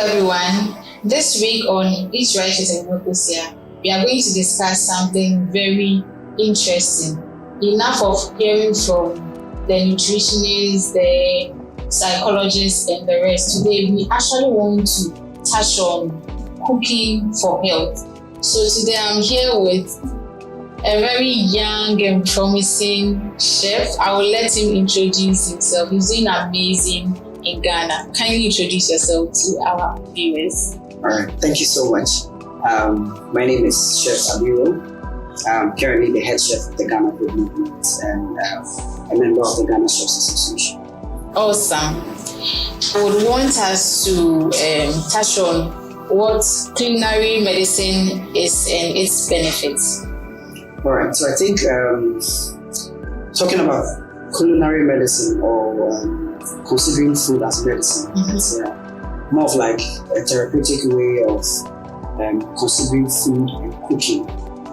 everyone. This week on Eat Righteous and Mokosia, we are going to discuss something very interesting. Enough of hearing from the nutritionists, the psychologists, and the rest. Today, we actually want to touch on cooking for health. So today, I'm here with a very young and promising chef. I will let him introduce himself. He's doing amazing in Ghana. Kindly introduce yourself to our viewers. All right, thank you so much. My name is Chef Abiro. I'm currently the head chef of the Ghana Food Movement and a member of the Ghana Chefs Association. Awesome. I would want us to touch on what culinary medicine is and its benefits. All right, so I think talking about culinary medicine or considering food as medicine, it's more of like a therapeutic way of considering food and cooking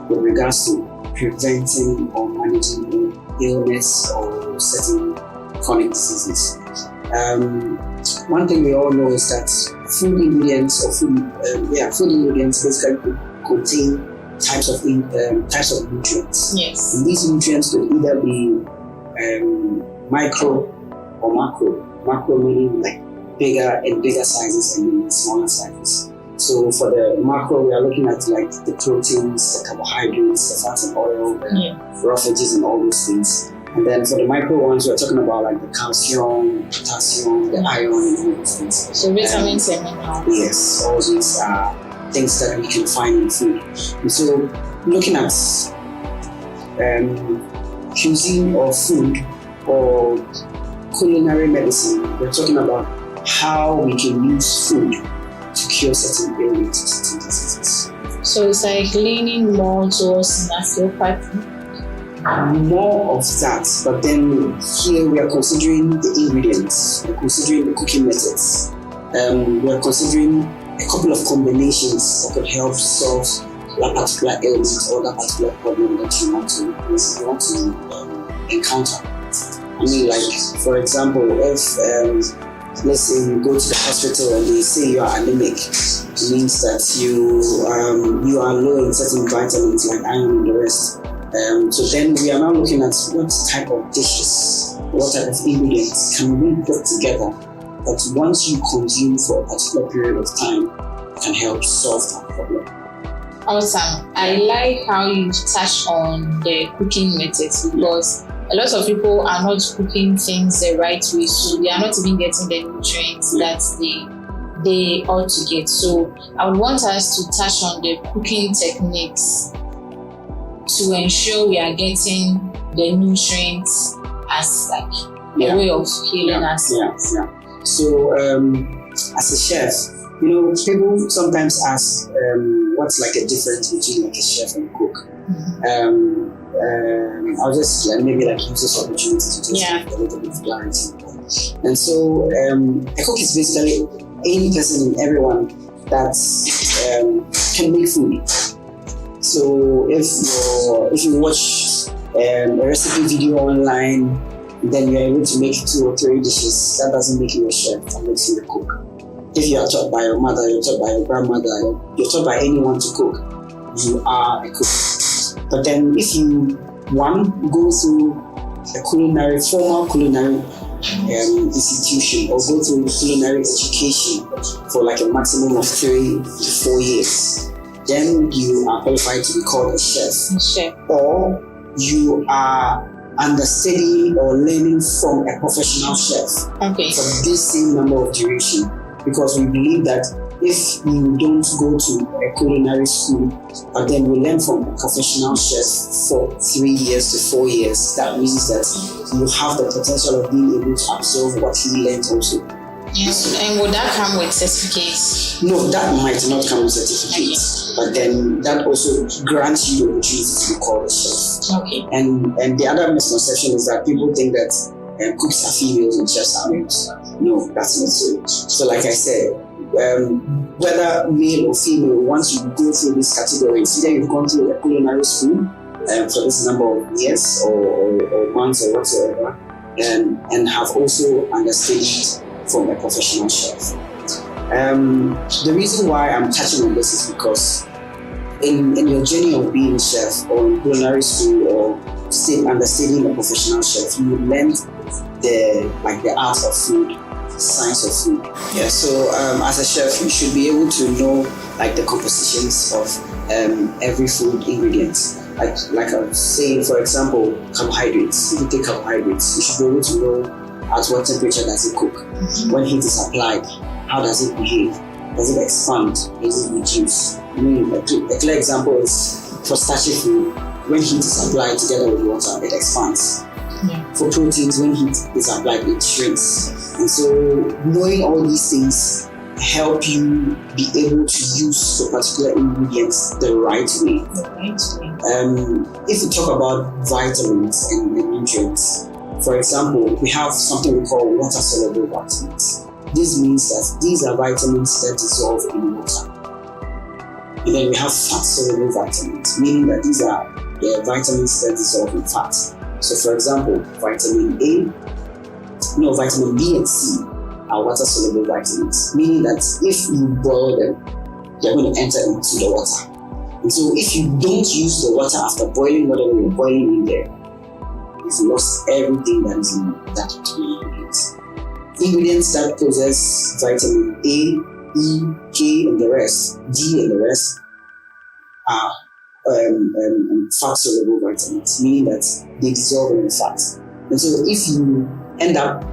with regards to preventing or managing illness or certain chronic diseases. One thing we all know is that food ingredients basically contain types of nutrients. Yes. And these nutrients could either be micro or macro. Macro meaning like bigger sizes and then smaller sizes. So for the macro, we are looking at like the proteins, the carbohydrates, the fats and oil, the raw veggies and all those things. And then for the micro ones, we're talking about like the calcium, potassium, the iron and all those things. So vitamins and minerals. Yes, all these are things that we can find in food. And so looking at cuisine or food or culinary medicine, we're talking about how we can use food to cure certain ailments or certain diseases. So it's like leaning more towards naturopathy. More of that, but then here we are considering the ingredients, we're considering the cooking methods, we're considering a couple of combinations that could help solve that particular ailment or that particular problem that you want to encounter. I mean, like, for example, if, let's say you go to the hospital and they say you are anemic, it means that you are low in certain vitamins like iron and the rest. So then we are now looking at what type of dishes, what type of ingredients can we put together that once you consume for a particular period of time can help solve that problem. Awesome. I like how you touch on the cooking methods because a lot of people are not cooking things the right way, so they are not even getting the nutrients that they ought to get. So I would want us to touch on the cooking techniques to ensure we are getting the nutrients as like a way of healing ourselves. So as a chef, people sometimes ask what's like a difference between like a chef and a cook. I'll just maybe like use this opportunity to just give a little bit of clarity. And so a cook is basically any person and everyone that can make food. So if you watch a recipe video online, then you're able to make 2 or 3 dishes, that doesn't make you a chef, that makes you a cook. If you are taught by your mother, you're taught by your grandmother, you're taught by anyone to cook, you are a cook. But then if you, go through a formal culinary institution or go through culinary education for like a maximum of 3 to 4 years, then you are qualified to be called a chef. Or you are understudying or learning from a professional chef for this same number of duration. Because we believe that if you don't go to a culinary school, but then we learn from a professional chef for 3 years to 4 years, that means that you have the potential of being able to absorb what he learned also. Yes, and would that come with certificates? No, that might not come with certificates, but then that also grants you the opportunity to be called a chef. And the other misconception is that people think that cooks are females and chefs are males. No, that's not so. So like I said, whether male or female, once you go through these categories, either you've gone through a culinary school for this number of years or months or whatsoever, and have also understudied from a professional chef. The reason why I'm touching on this is because in your journey of being a chef or in culinary school or understanding a professional chef, you learn the art of food, the science of food. Yeah. So as a chef, you should be able to know the compositions of every food ingredient. Like I was saying, for example, carbohydrates. If you take carbohydrates, you should be able to know at what temperature does it cook. Mm-hmm. When heat is applied, how does it behave? Does it expand? Does it reduce? A clear example is for starchy food. When heat is applied together with water, it expands. Yeah. For proteins, when heat is applied, it shrinks. And so knowing all these things help you be able to use the particular ingredients the right way. If we talk about vitamins and nutrients, for example, we have something we call water-soluble vitamins. This means that these are vitamins that dissolve in water. And then we have fat-soluble vitamins, meaning that these are the vitamins that dissolve in fat. So for example, vitamin B and C are water-soluble vitamins, meaning that if you boil them, they're going to enter into the water. And so if you don't use the water after boiling whatever you're boiling in there, you've lost everything that is in that particular ingredient. Ingredients that possess vitamin A, E, K, and the rest, D, and the rest are fat-soluble vitamins, meaning that they dissolve in fat. And so if you end up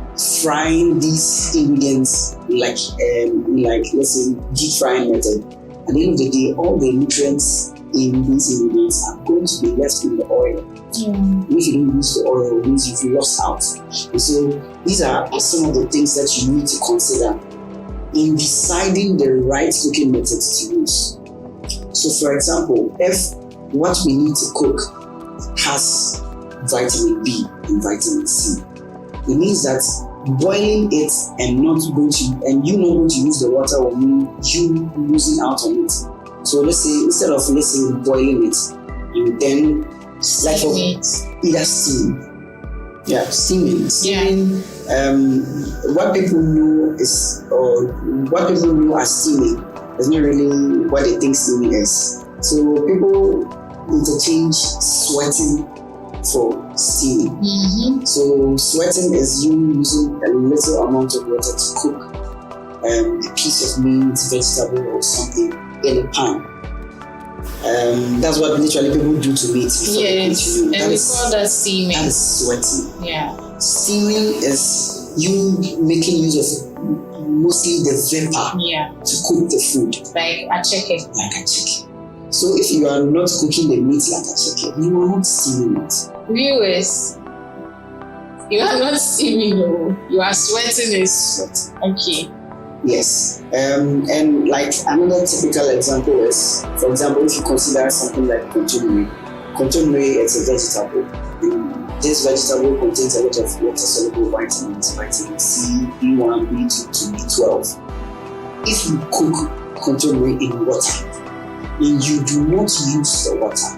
frying these ingredients let's say deep frying method, at the end of the day, all the nutrients in these ingredients are going to be left in the oil. If you don't use the oil, it means you've lost out. And so these are some of the things that you need to consider in deciding the right cooking methods to use. So for example, if what we need to cook has vitamin B and vitamin C, it means that boiling it and you not going to use the water will mean you losing out on it. So let's say instead of boiling it, you then either steam. Yeah, steaming. What people know as steaming is not really what they think steaming is. So people interchange sweating for steaming. Mm-hmm. So sweating is you using a little amount of water to cook a piece of meat, vegetable, or something in a pan. That's what literally people do to meat before they continue. And we call that steaming. That is sweating. Yeah. Steaming is you making use of mostly the vapor to cook the food. Like a chicken. So if you are not cooking the meat like a chicken, you are not steaming it. Viewers, you are not steaming, you are sweating a sweat. Okay. Yes. And like another typical example is, for example, if you consider something like contomere. Contomere is a vegetable. This vegetable contains a lot of water-soluble vitamins, vitamin C, B1, B2 to B12. If you cook contomere in water and you do not use the water,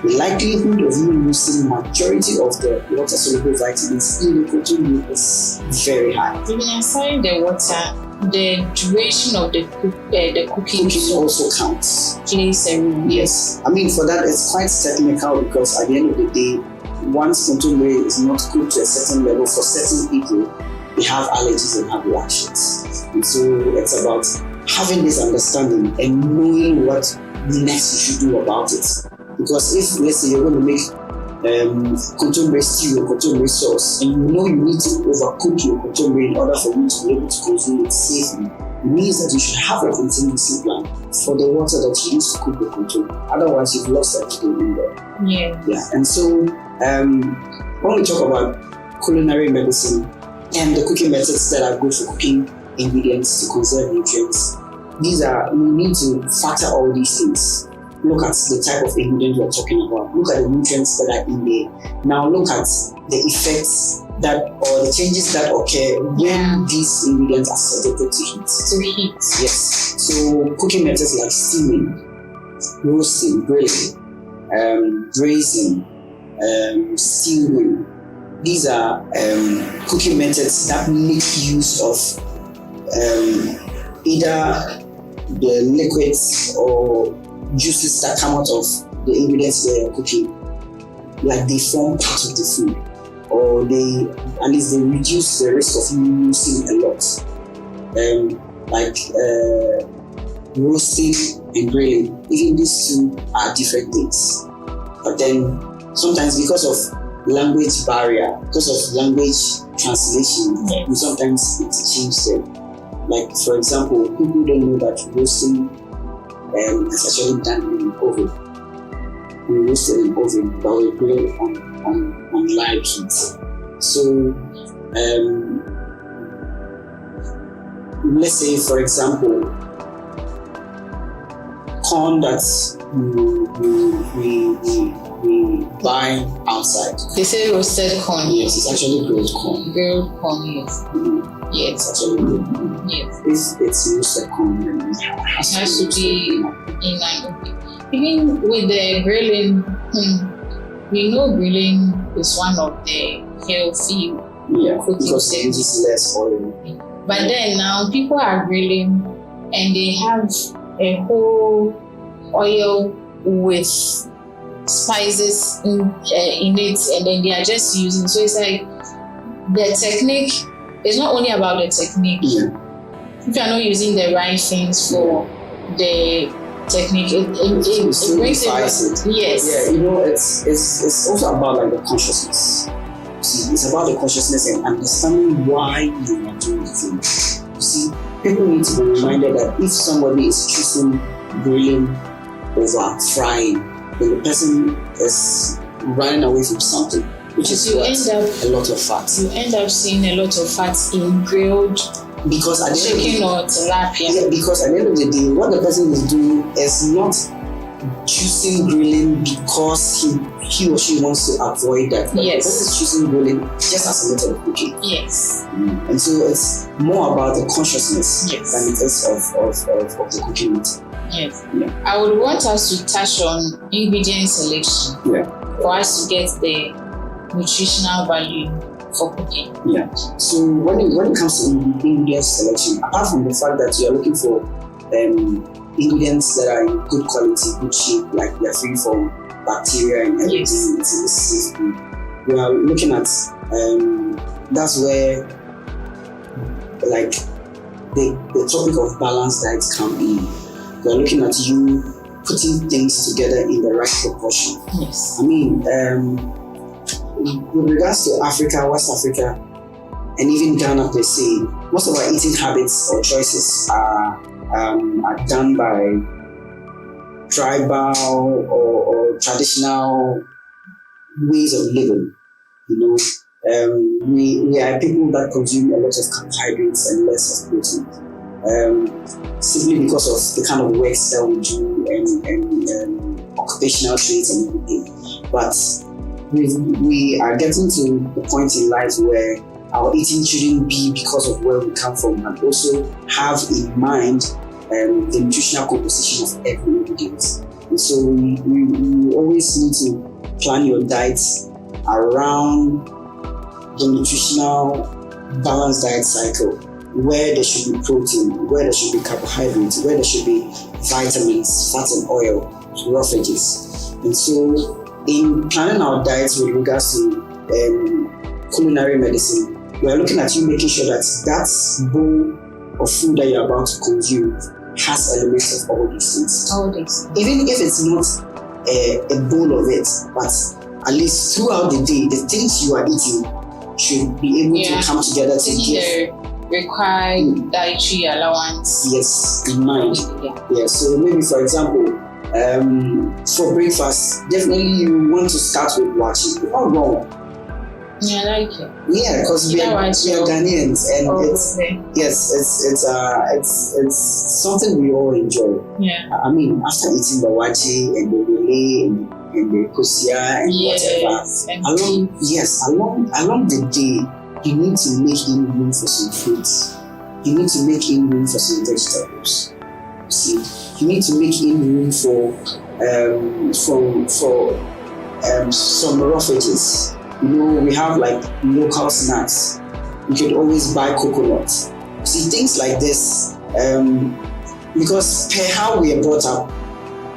the likelihood of you losing majority of the water-soluble vitamins in the contomere is very high. Even aside the water, the duration of the cooking also counts. Plays a role. Yes. I mean, for that, it's quite technical because at the end of the day, once contomere is not cooked to a certain level, for certain people, they have allergies and have reactions. And so it's about having this understanding and knowing what next you should do about it. Because if, let's say, you're going to make contomere stew or contomere sauce, and you know you need to overcook your contomere in order for you to be able to consume it safely, it means that you should have a contingency plan for the water that you use to cook the contomere. Otherwise, you've lost everything in there. Yeah. And so, when we talk about culinary medicine and the cooking methods that are good for cooking ingredients to conserve nutrients, you need to factor all these things. Look at the type of ingredient we're talking about. Look at the nutrients that are in there. Now look at the effects or the changes that occur when these ingredients are subjected to heat. Yes. So cooking methods like steaming, roasting, grilling, braising, stewing. These are cooking methods that make use of either the liquids or juices that come out of the ingredients they're cooking, like they form part of the food, or they at least they reduce the risk of you losing a lot. Like roasting and grilling, even these two are different things. But then sometimes because of language barrier, because of language translation, we sometimes interchange them. Like for example, people don't know that roasting is actually done in an oven. We roast it in an oven, but we grill on live heat. So let's say for example, corn that we buy outside. They say roasted corn. Yes, it's actually grilled corn. Grilled corn, yes. Mm-hmm. Yes. It's actually grilled corn. Yes. If it's roasted corn, then it has to be in an oven. Even with the grilling, we know grilling is one of the healthy cooking because it uses less oil. But then now people are grilling and they have a whole oil with spices in it, and then they are just using. So it's like the technique is not only about the technique. Yeah. If you are not using the right things for the technique, it brings it. Yes. Yeah, you know, it's also about like the consciousness. See, it's about the consciousness and understanding why you are doing the thing. You see, people need to be reminded that if somebody is choosing grilling over frying, then the person is running away from something, which is a lot of fat. You end up seeing a lot of fat in grilled because at the chicken or tilapia. Yeah, because at the end of the day, what the person is doing is not choosing grilling because he or she wants to avoid that. But yes. The person is choosing grilling just as a method of cooking. Yes. And so it's more about the consciousness yes. than it is of the cooking method. Yes. Yeah. I would want us to touch on ingredient selection for us to get the nutritional value for cooking. Yeah. So when it comes to ingredient selection, apart from the fact that you are looking for ingredients that are in good quality, good shape, like they are free from bacteria and everything, it's in the safe food, we are looking at that's where like the topic of balanced diet come in. We are looking at you putting things together in the right proportion. Yes. I mean, with regards to Africa, West Africa, and even Ghana per se, most of our eating habits or choices are done by tribal or traditional ways of living. You know, we are people that consume a lot of carbohydrates and less of protein. Simply because of the kind of works that we do and occupational traits and everything. But we are getting to the point in life where our eating shouldn't be because of where we come from, and also have in mind the nutritional composition of every ingredient. And so we always need to plan your diet around the nutritional balanced diet cycle, where there should be protein, where there should be carbohydrates, where there should be vitamins, fat and oil, raw veggies. And so in planning our diets with regards to culinary medicine, we are looking at you making sure that that bowl of food that you're about to consume has elements of all these things. All these. Even if it's not a bowl of it, but at least throughout the day, the things you are eating should be able to come together to give required dietary allowance. Yes, in mind. Yeah. So maybe for example, for breakfast, definitely you want to start with wachi. Not wrong. Yeah, I like it. Yeah, because we are Ghanaians, and it's something we all enjoy. Yeah. I mean, after eating the wachi and the lele and the kosia and whatever, along the day, you need to make in room for some fruits. You need to make in room for some vegetables. See, you need to make in room for some raw veggies. You know, we have like local snacks. You could always buy coconut. See, things like this because per how we are brought up,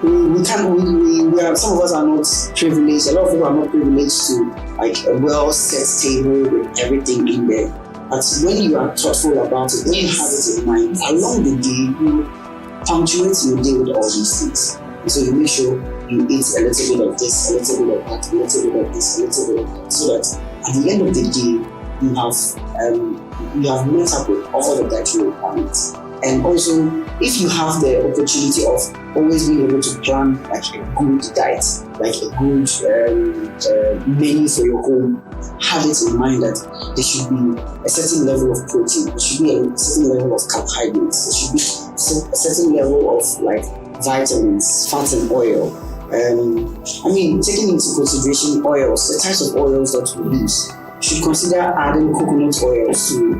we are, some of us are not privileged. A lot of people are not privileged to like a well set table with everything in there. But when you are thoughtful about it, when you have it in mind, along the day you punctuate your day with all these things. And so you make sure you eat a little bit of this, a little bit of that, a little bit of this, a little bit of that, so that at the end of the day you have met up with all the dietary requirements. And also, if you have the opportunity of always being able to plan like a good diet, like a good menu for your home, have it in mind that there should be a certain level of protein, there should be a certain level of carbohydrates, there should be a certain level of like vitamins, fat and oil. Taking into consideration oils, the types of oils that we use, you should consider adding coconut oils to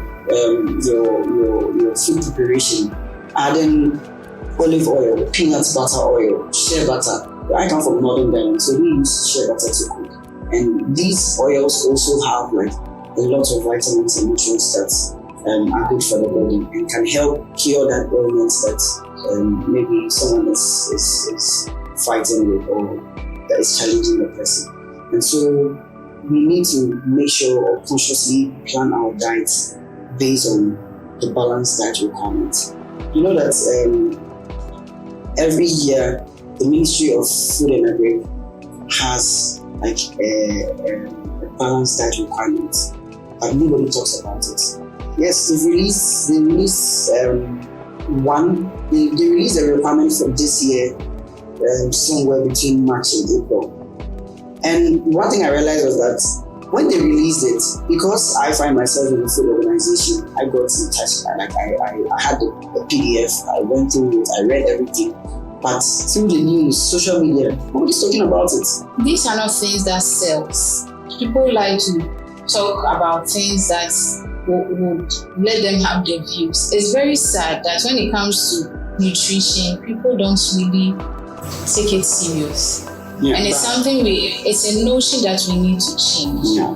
your food preparation, adding olive oil, peanut butter oil, shea butter. I come from Northern Ghana, so we use shea butter to cook. And these oils also have like a lot of vitamins and nutrients that are good for the body and can help cure that ailment that maybe someone is fighting with or that is challenging the person. And so we need to make sure or consciously plan our diets based on the balanced diet requirements. You know that every year the Ministry of Food and Agri has like a balanced diet requirement, but nobody talks about it. Yes, they released a requirement for this year somewhere between March and April. And one thing I realized was that when they released it, because I find myself in a food organization, I got in touch. I had the PDF, I went through it, I read everything. But through the news, social media, nobody's talking about it. These are not things that sells. People like to talk about things that would let them have their views. It's very sad that when it comes to nutrition, people don't really take it serious. Yeah, and it's it's a notion that we need to change. Yeah.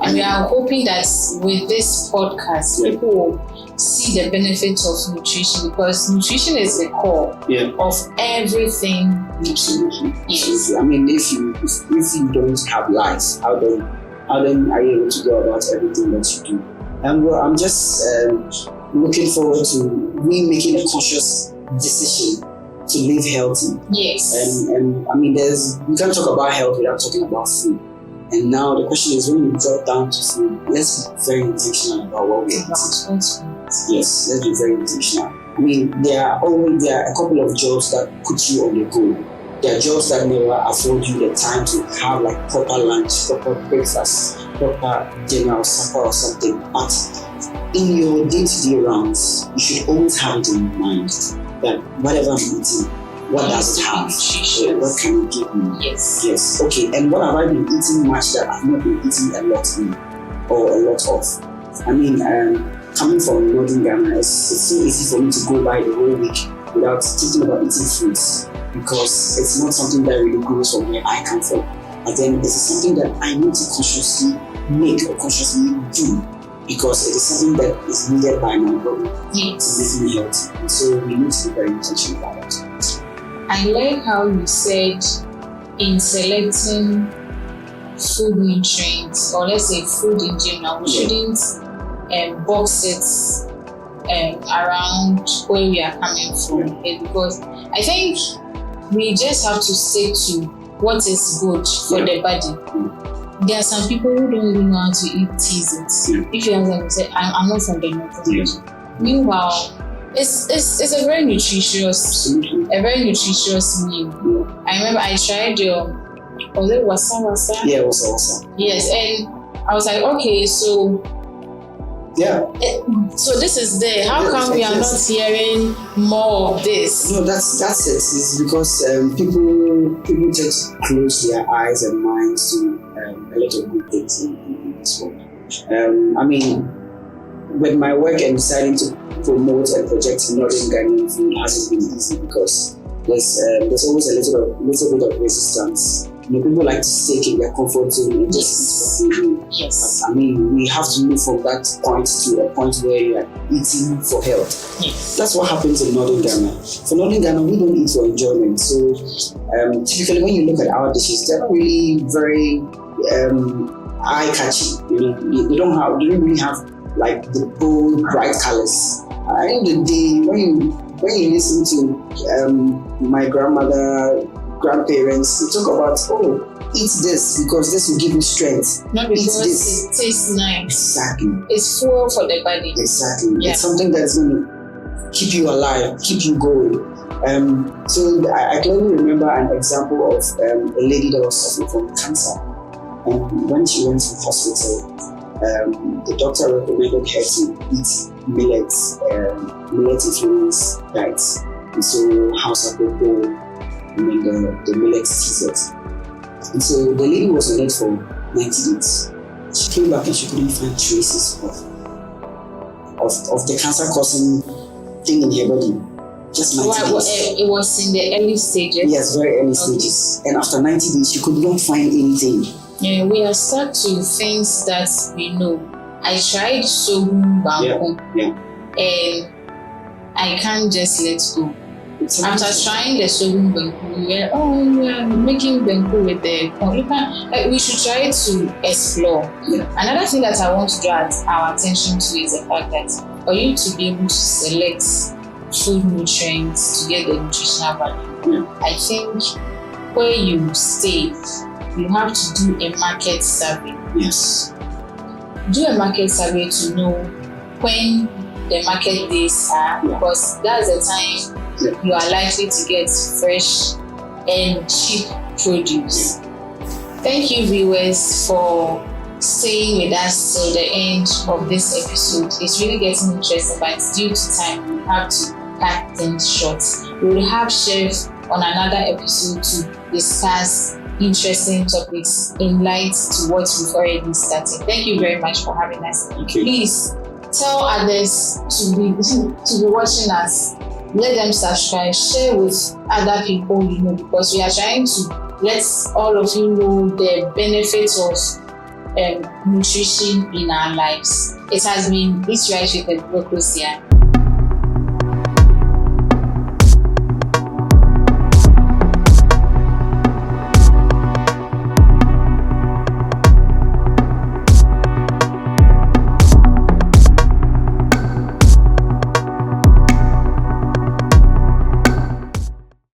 And we are hoping that with this podcast, people will see the benefits of nutrition, because nutrition is the core of everything we do. Yes. I mean, if you don't have life, how then are you able to go about everything that you do? And I'm just looking forward to we making a conscious decision to live healthy. Yes. And I mean, we can't talk about health without talking about food. And now the question is, when we drop down to food, let's be very intentional about what we eat. Yes, let's be very intentional. I mean, there are a couple of jobs that put you on the go. There are jobs that never afford you the time to have like proper lunch, proper breakfast, proper dinner or supper or something. But in your day-to-day rounds, you should always have it in mind that whatever I'm eating, what does it have? What can you give me? Yes. Okay, and what have I been eating much that I've not been eating a lot in or a lot of? I mean, coming from Northern Ghana, it's so easy for me to go by the whole week without thinking about eating fruits, because it's not something that really grows from where I come from. But then it's something that I need to consciously make or consciously do, because it is something that is needed by my body to make me healthy. And so we need to be very intentional about it. I like how you said in selecting food nutrients, or let's say food in general, we shouldn't box it around where we are coming from, because I think we just have to stick to what is good for the body. There are some people who don't even know how to eat teasers. If you ask them, say, I'm not from the north. Meanwhile, it's a very nutritious meal. I remember I tried was it wasa? Yeah, wasa. Yes, and I was like, okay, so so this is there. How come we are not hearing more of this? No, that's it. It's because people tend to close their eyes and minds to a lot of good things in this world. I mean, with my work and deciding to promote and project Northern Ghanaian food hasn't been easy, because there's always a little bit of resistance people like to stay in their comfort zone and just eat what they do. Yes. But, I mean, we have to move from that point to a point where you are eating for health. Yes. That's what happens in Northern Ghana. For Northern Ghana, we don't eat for enjoyment. So typically, when you look at our dishes, they're not really very eye-catching. They don't really have like the bold, bright colors. At the end of the day, when you listen to my grandmother, grandparents, they talk about, eat this because this will give you strength. Not because it tastes nice. Exactly. It's fuel for the body. Exactly. Yeah. It's something that's going to keep you alive, keep you going. So I clearly remember an example of a lady that was suffering from cancer. And when she went to the hospital, the doctor recommended her to eat millet-influenced diets. And so house apropos, and then the millet teasers. And so the lady was on it for 90 days. She came back and she couldn't find traces of the cancer-causing thing in her body. Just 90 days. It was in the early stages? Yes, very early stages. And after 90 days, she could not find anything. Yeah, we are stuck to things that we know. I tried sorghum banku, and I can't just let go. After trying the sorghum banku, we are making banku with the corn. We should try to explore. Yeah. Another thing that I want to draw our attention to is the fact that for you to be able to select food nutrients to get the nutritional value, I think where you stay, you have to do a market survey. Yes. Do a market survey to know when the market days are, because that's the time you are likely to get fresh and cheap produce. Thank you, viewers, for staying with us till the end of this episode. It's really getting interesting, but due to time, we have to cut things short. We will have Chef on another episode to discuss interesting topics in light to what we've already started. Thank you very much for having us. Please tell others to be watching us. Let them subscribe, share with other people because we are trying to let all of you know the benefits of nutrition in our lives. It has been Eat Right with Culinary Medicine.